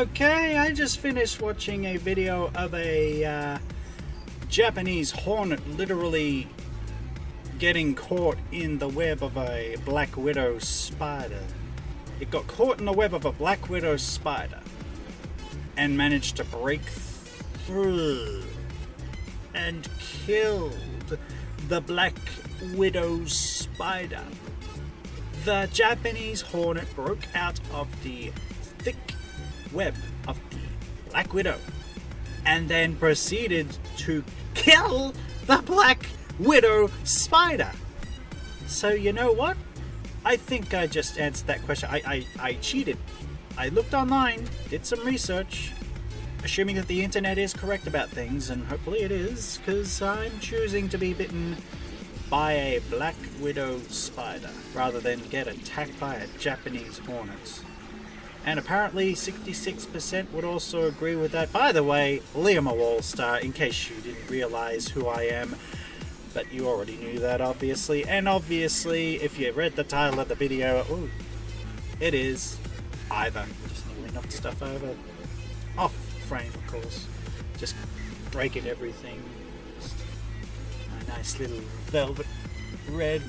Okay, I just finished watching a video of a Japanese hornet literally getting caught in the web of a black widow spider. It got caught in the web of a black widow spider and managed to break through and killed the black widow spider. The Japanese hornet broke out of the thick web of the black widow and then proceeded to kill the black widow spider. So you know what? I think I just answered that question. I cheated. I looked online, did some research, assuming that the internet is correct about things, and hopefully it is, because I'm choosing to be bitten by a black widow spider rather than get attacked by a Japanese hornet. And apparently 66% would also agree with that. By the way, Liamo All-Star, in case you didn't realize who I am, but you already knew that obviously. And obviously, if you read the title of the video, ooh, it is either. Just nearly knocked stuff over. Off frame, of course. Just breaking everything. Just a nice little velvet red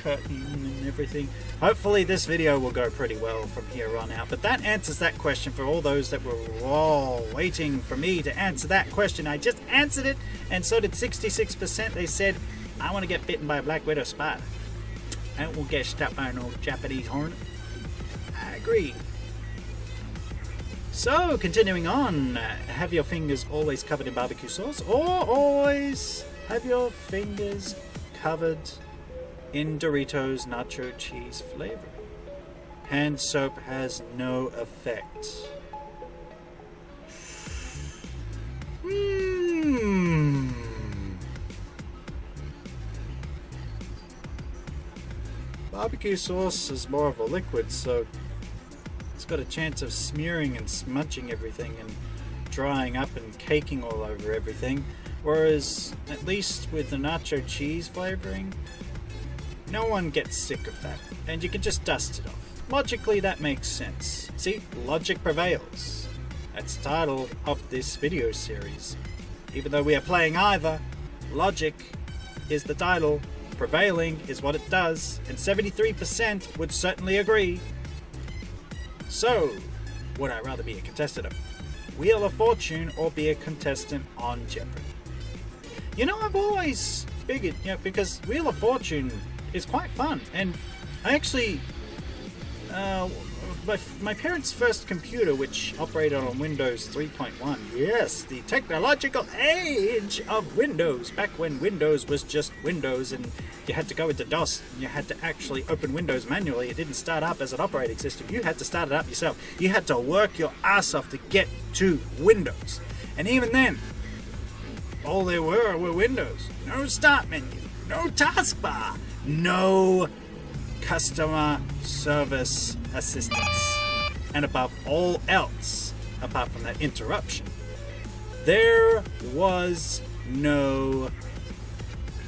curtain and everything. Hopefully this video will go pretty well from here on out. But that answers that question for all those that were all waiting for me to answer that question. I just answered it, and so did 66%. They said, I want to get bitten by a black widow spider. I don't want to get stuck by an old Japanese hornet. I agree. So, continuing on, have your fingers always covered in barbecue sauce, or always have your fingers covered in Doritos nacho cheese flavor? Hand soap has no effect. Barbecue sauce is more of a liquid, so it's got a chance of smearing and smudging everything and drying up and caking all over everything. Whereas, at least with the nacho cheese flavoring, no one gets sick of that, and you can just dust it off. Logically, that makes sense. See, logic prevails. That's the title of this video series. Even though we are playing either, logic is the title, prevailing is what it does, and 73% would certainly agree. So, would I rather be a contestant of Wheel of Fortune or be a contestant on Jeopardy? You know, I've always figured, because Wheel of Fortune is quite fun, and I actually, my parents' first computer, which operated on Windows 3.1, yes, the technological age of Windows, back when Windows was just Windows and you had to go into DOS and you had to actually open Windows manually. It didn't start up as an operating system. You had to start it up yourself. You had to work your ass off to get to Windows, and even then, all there were windows. No start menu, no taskbar, no customer service assistance, and above all else, apart from that interruption, there was no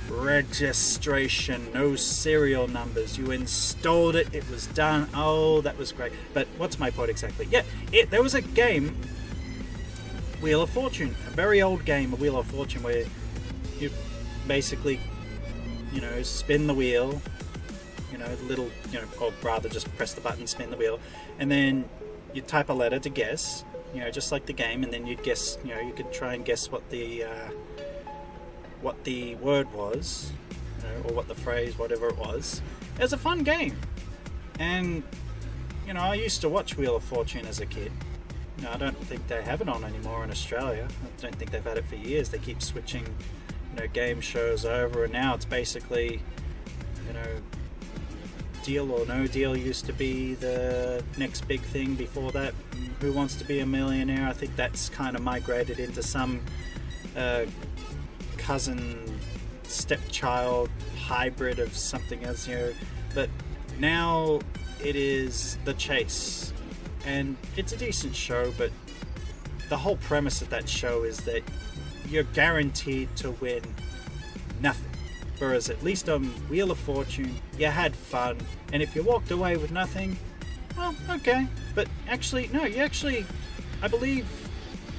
registration, no serial numbers. You installed it, it was done. Oh, that was great. But what's my point exactly? Yeah, there was a game, Wheel of Fortune, a very old game of Wheel of Fortune, where you basically, spin the wheel, or rather just press the button, spin the wheel, and then you type a letter to guess, just like the game, and then you'd guess, you could try and guess what the word was, or what the phrase, whatever it was. It was a fun game, and I used to watch Wheel of Fortune as a kid. I don't think they have it on anymore in Australia. I don't think they've had it for years. They keep switching, game shows over, and now it's basically, Deal or No Deal used to be the next big thing. Before that, Who Wants to Be a Millionaire? I think that's kind of migrated into some cousin, stepchild hybrid of something else, But now it is The Chase, and it's a decent show, but the whole premise of that show is that you're guaranteed to win nothing. Whereas at least on Wheel of Fortune, you had fun, and if you walked away with nothing, well, okay. But actually, no, you actually I believe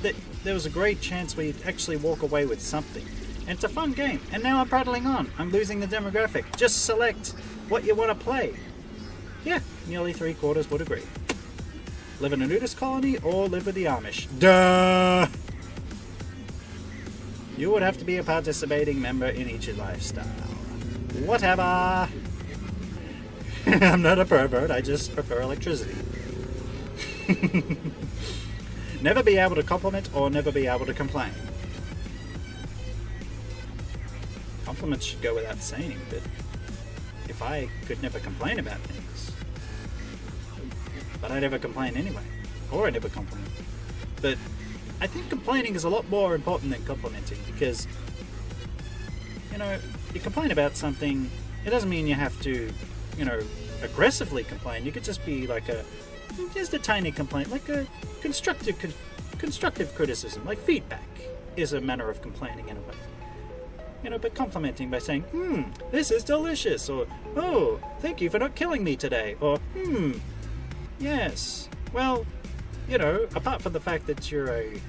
that there was a great chance where you'd actually walk away with something. And it's a fun game. And now I'm prattling on. I'm losing the demographic. Just select what you want to play. Yeah, nearly 3/4 would agree. Live in a nudist colony or live with the Amish? Duh! You would have to be a participating member in each lifestyle. Whatever. I'm not a pervert, I just prefer electricity. Never be able to compliment or never be able to complain. Compliments should go without saying, but if I could never complain about things, but I never complain anyway, or I never compliment. But I think complaining is a lot more important than complimenting, because, you know, you complain about something, it doesn't mean you have to, you know, aggressively complain. You could just be like just a tiny complaint, like a constructive criticism, like feedback is a manner of complaining in a way. You know, but complimenting by saying, this is delicious, or, oh, thank you for not killing me today, or, yes, well, you know, apart from the fact that you're a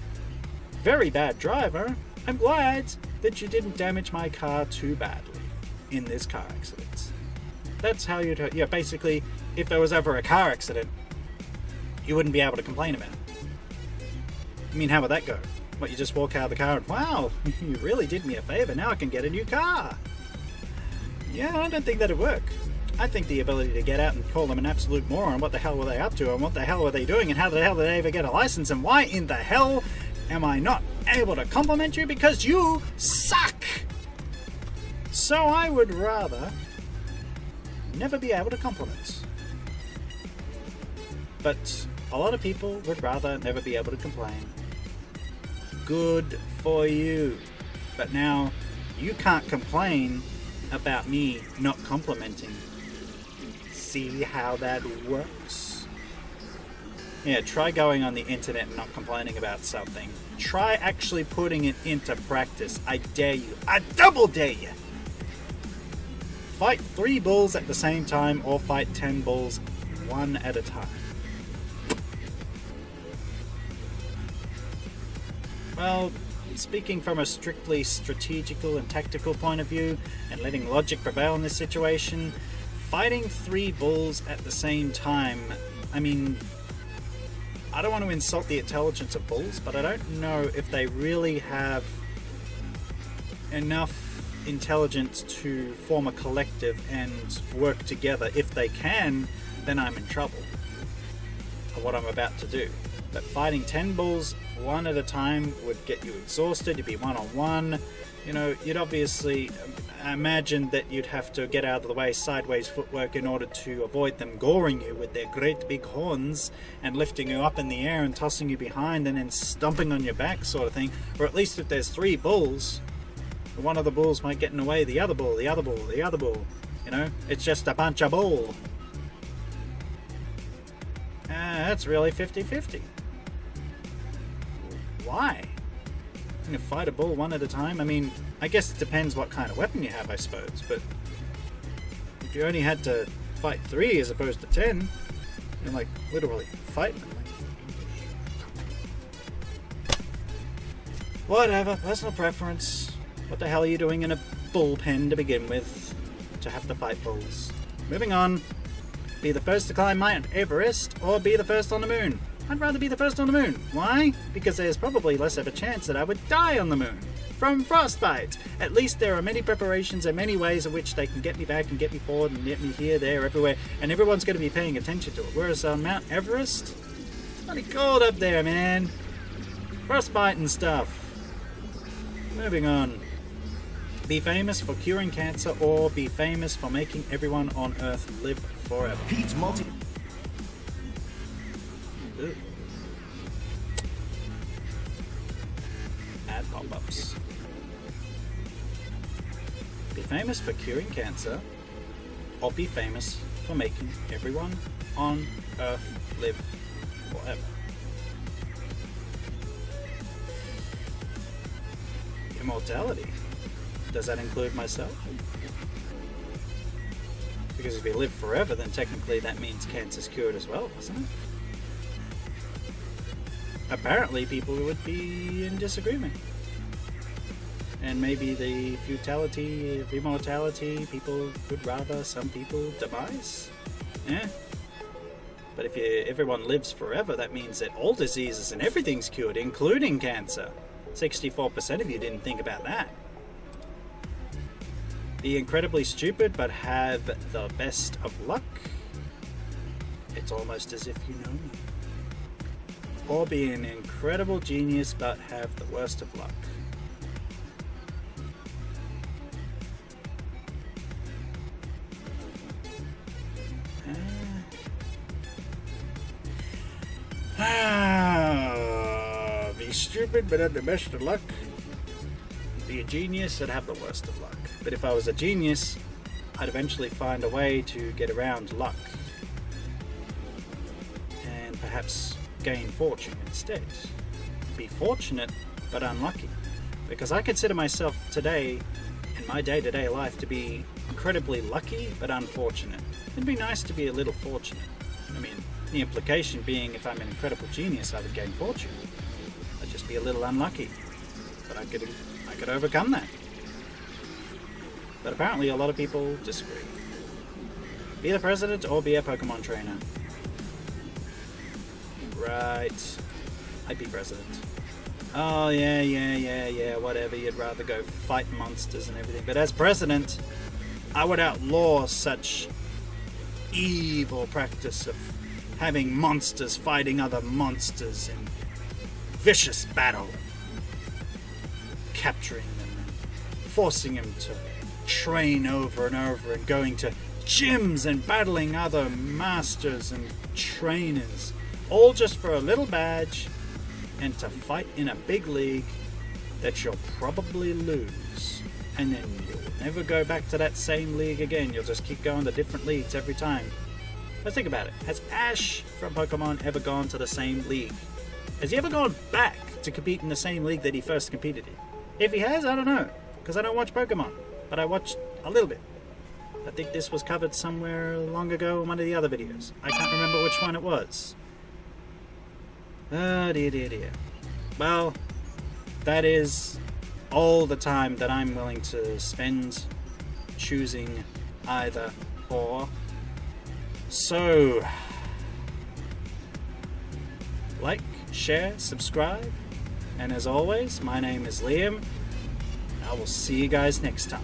very bad driver, I'm glad that you didn't damage my car too badly in this car accident. That's how you'd, yeah, basically, if there was ever a car accident, you wouldn't be able to complain about it. I mean, how would that go? What, you just walk out of the car and, wow, you really did me a favor, now I can get a new car. Yeah, I don't think that'd work. I think the ability to get out and call them an absolute moron, what the hell were they up to, and what the hell were they doing, and how the hell did they ever get a license, and why in the hell am I not able to compliment you? Because you suck! So I would rather never be able to compliment. But a lot of people would rather never be able to complain. Good for you. But now you can't complain about me not complimenting. See how that works? Yeah, try going on the internet and not complaining about something. Try actually putting it into practice. I dare you. I double dare you. Fight 3 bulls at the same time, or fight 10 bulls one at a time. Well, speaking from a strictly strategical and tactical point of view, and letting logic prevail in this situation, fighting 3 bulls at the same time, I mean, I don't want to insult the intelligence of bulls, but I don't know if they really have enough intelligence to form a collective and work together. If they can, then I'm in trouble for what I'm about to do. But fighting 10 bulls one at a time would get you exhausted. You'd be one-on-one. You know, you'd obviously imagine that you'd have to get out of the way, sideways footwork, in order to avoid them goring you with their great big horns and lifting you up in the air and tossing you behind and then stomping on your back, sort of thing. Or at least if there's 3 bulls, one of the bulls might get in the way of the other bull, the other bull, the other bull. You know, it's just a bunch of bull. That's really 50-50. Why? You can fight a bull one at a time? I mean, I guess it depends what kind of weapon you have, I suppose, but if you only had to fight 3 as opposed to 10, you're like literally fighting them. Whatever, personal preference. What the hell are you doing in a bullpen to begin with, to have to fight bulls? Moving on. Be the first to climb Mount Everest, or be the first on the moon? I'd rather be the first on the moon. Why? Because there's probably less of a chance that I would die on the moon from frostbite. At least there are many preparations and many ways in which they can get me back and get me forward and get me here, there, everywhere, and everyone's going to be paying attention to it. Whereas on Mount Everest, it's bloody cold up there, man. Frostbite and stuff. Moving on. Be famous for curing cancer, or be famous for making everyone on Earth live forever. Pete's multi. Ooh. Add pop-ups. Be famous for curing cancer, or be famous for making everyone on Earth live forever. Immortality. Does that include myself? Because if you live forever, then technically that means cancer's cured as well, doesn't it? apparently people would be in disagreement. And maybe the futility of immortality, people would rather some people demise. Yeah. But if everyone lives forever, that means that all diseases and everything's cured, including cancer. 64% of you didn't think about that. Be incredibly stupid, but have the best of luck. It's almost as if you know me. Or be an incredible genius, but have the worst of luck. Be stupid, but have the best of luck. Be a genius and have the worst of luck. But if I was a genius, I'd eventually find a way to get around luck. And perhaps gain fortune instead. Be fortunate, but unlucky. Because I consider myself today, in my day-to-day life, to be incredibly lucky, but unfortunate. It'd be nice to be a little fortunate. I mean, the implication being if I'm an incredible genius, I would gain fortune. I'd just be a little unlucky. But I could overcome that. But apparently a lot of people disagree. Be the president or be a Pokemon trainer. Right. I'd be president. Oh, yeah, whatever. You'd rather go fight monsters and everything. But as president, I would outlaw such evil practice of having monsters fighting other monsters in vicious battle, capturing them and forcing them to train over and over and going to gyms and battling other masters and trainers, all just for a little badge and to fight in a big league that you'll probably lose, and then you'll never go back to that same league again. You'll just keep going to different leagues every time. But think about it. Has Ash from Pokemon ever gone to the same league? Has he ever gone back to compete in the same league that he first competed in? If he has, I don't know, because I don't watch Pokemon, but I watched a little bit. I think this was covered somewhere long ago in one of the other videos. I can't remember which one it was. Oh dear. Well, that is all the time that I'm willing to spend choosing either or. So, like, share, subscribe, and as always, my name is Liam. I will see you guys next time.